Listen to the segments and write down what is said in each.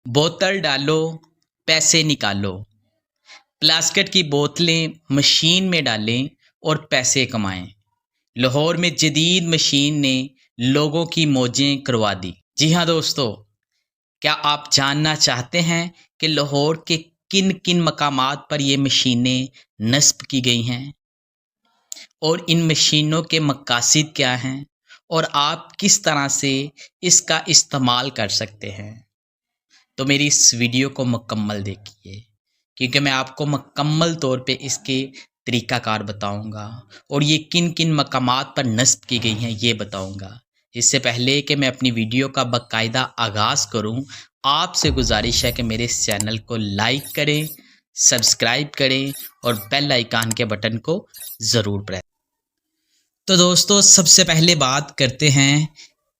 बोतल डालो, पैसे निकालो। प्लास्टिक की बोतलें मशीन में डालें और पैसे कमाएं। लाहौर में जदीद मशीन ने लोगों की मौजें करवा दी। जी हाँ दोस्तों, क्या आप जानना चाहते हैं कि लाहौर के किन किन मकामात पर ये मशीनें नस्ब की गई हैं और इन मशीनों के मकासद क्या हैं और आप किस तरह से इसका इस्तेमाल कर सकते हैं? तो मेरी इस वीडियो को मुकम्मल देखिए, क्योंकि मैं आपको मुकम्मल तौर पे इसके तरीक़ाकार बताऊंगा और ये किन किन मकामात पर नस्ब की गई हैं ये बताऊंगा। इससे पहले कि मैं अपनी वीडियो का बाकायदा आगाज़ करूं, आपसे गुजारिश है कि मेरे इस चैनल को लाइक करें, सब्सक्राइब करें और बेल आइकन के बटन को ज़रूर प्रेस। तो दोस्तों, सबसे पहले बात करते हैं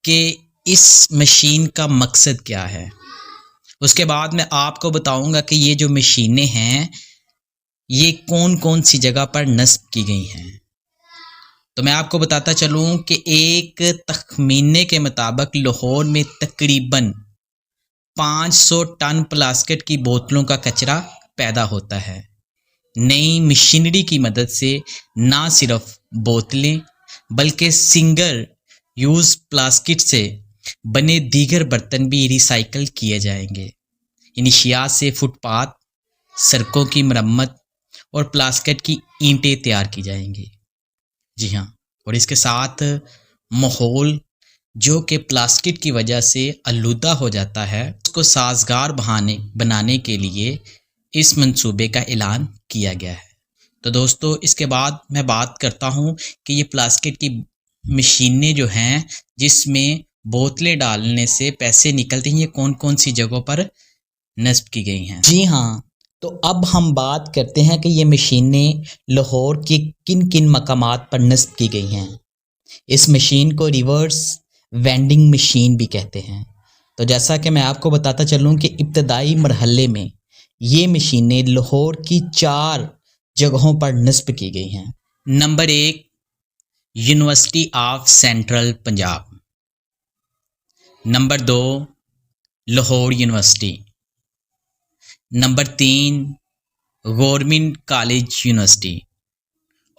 कि इस मशीन का मकसद क्या है। उसके बाद मैं आपको बताऊंगा कि ये जो मशीनें हैं ये कौन कौन सी जगह पर नस्ब की गई हैं। तो मैं आपको बताता चलूं कि एक तखमीने के मुताबिक लाहौर में तकरीबन 500 टन प्लास्टिक की बोतलों का कचरा पैदा होता है। नई मशीनरी की मदद से ना सिर्फ बोतलें बल्कि सिंगल यूज़ प्लास्टिक से बने दीगर बर्तन भी रिसाइकल किए जाएंगे। इन अशिया से फुटपाथ, सड़कों की मरम्मत और प्लास्टिक की ईंटें तैयार की जाएंगी। जी हाँ, और इसके साथ माहौल जो कि प्लास्टिक की वजह से आलूदा हो जाता है, उसको साजगार बनाने के लिए इस मंसूबे का ऐलान किया गया है। तो दोस्तों, इसके बाद मैं बात करता हूँ कि ये प्लास्टिक की मशीनें जो हैं जिसमें बोतलें डालने से पैसे निकलते हैं, ये कौन कौन सी जगहों पर नस्ब की गई हैं। जी हाँ, तो अब हम बात करते हैं कि ये मशीनें लाहौर के किन किन मकामात पर नस्ब की गई हैं। इस मशीन को रिवर्स वेंडिंग मशीन भी कहते हैं। तो जैसा कि मैं आपको बताता चलूँ कि इब्तदाई मरहले में ये मशीनें लाहौर की 4 जगहों पर नस्ब की गई हैं। Number 1, university of central Punjab. Number 2, Lahore university. Number 3, government college university.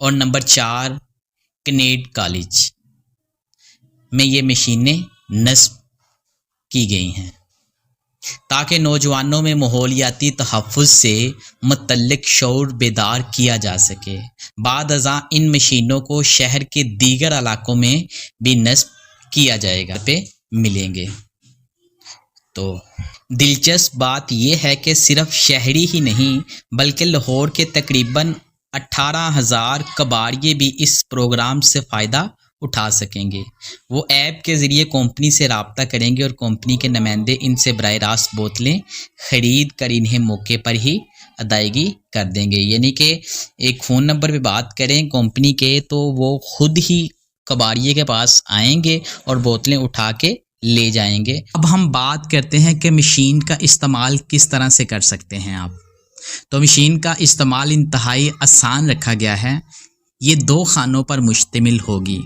और नंबर 4, कनेड कॉलेज में ये मशीनें नस्ब की गई हैं ताकि नौजवानों में माहौलियाती तहफ़्फ़ुज़ से मुतल्लिक़ शऊर बेदार किया जा सके। बाद अज़ां इन मशीनों को शहर के दीगर इलाकों में भी नस्ब किया जाएगा पे मिलेंगे। तो दिलचस्प बात यह है कि सिर्फ शहरी ही नहीं बल्कि लाहौर के तकरीबन 18,000 कबाड़िए भी इस प्रोग्राम से फ़ायदा उठा सकेंगे। वो ऐप के ज़रिए कंपनी से रब्ता करेंगे और कंपनी के नुमाइंदे इनसे बराह रास्त बोतलें ख़रीद कर इन्हें मौके पर ही अदायगी कर देंगे। यानी कि एक फ़ोन नंबर पे बात करें कंपनी के तो वो खुद ही कबाड़िए के पास आएंगे और बोतलें उठा के ले जाएंगे। अब हम बात करते हैं कि मशीन का इस्तेमाल किस तरह से कर सकते हैं आप। तो मशीन का इस्तेमाल इंतहाई आसान रखा गया है। ये 2 खानों पर मुश्तमिल होगी।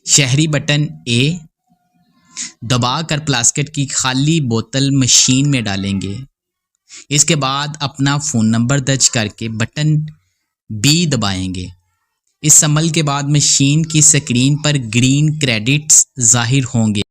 शहरी बटन ए दबाकर प्लास्टिक की खाली बोतल मशीन में डालेंगे। इसके बाद अपना फ़ोन नंबर दर्ज करके बटन बी दबाएंगे। इस अमल के बाद मशीन की स्क्रीन पर ग्रीन क्रेडिट्स ज़ाहिर होंगे।